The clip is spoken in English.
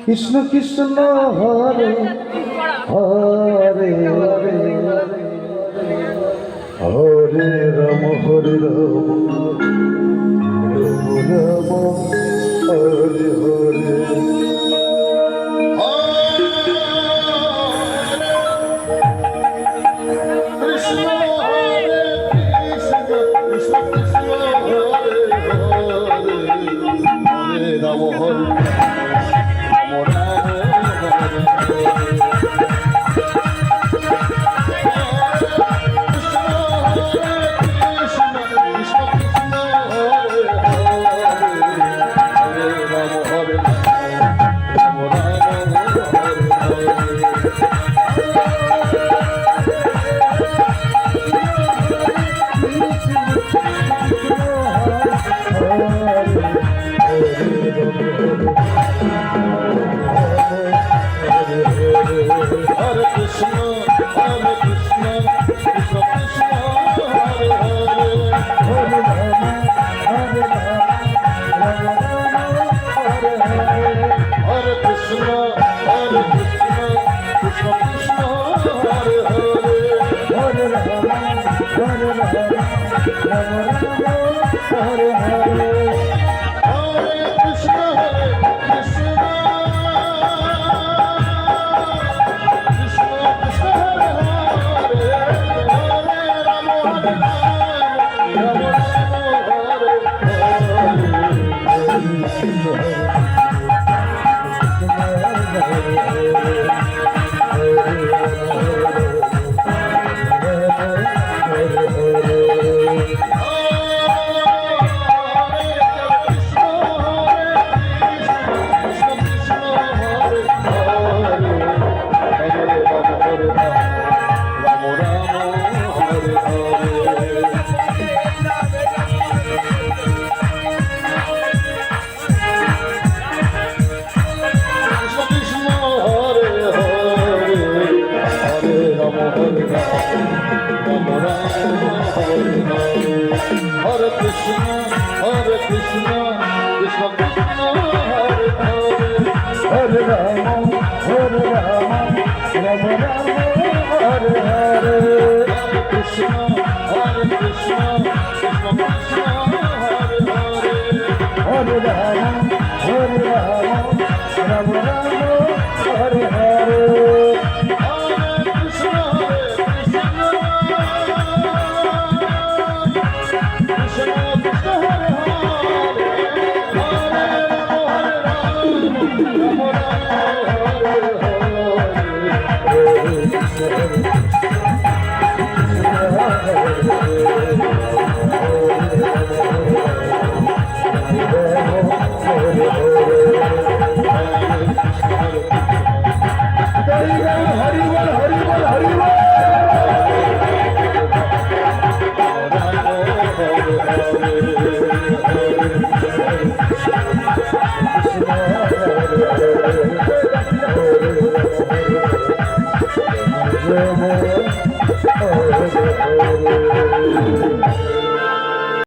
Krishna Krishna Hare Hare Hare Hare Ram Hare Ram Hare Hare Hare Krishna, Hare Krishna, Krishna Krishna, Hare Hare, Hare Rama, Hare Rama, Rama Rama, Hare Hare, Hare Krishna, Hare Krishna, Krishna Krishna, Hare Hare, Hare Rama, Hare Rama.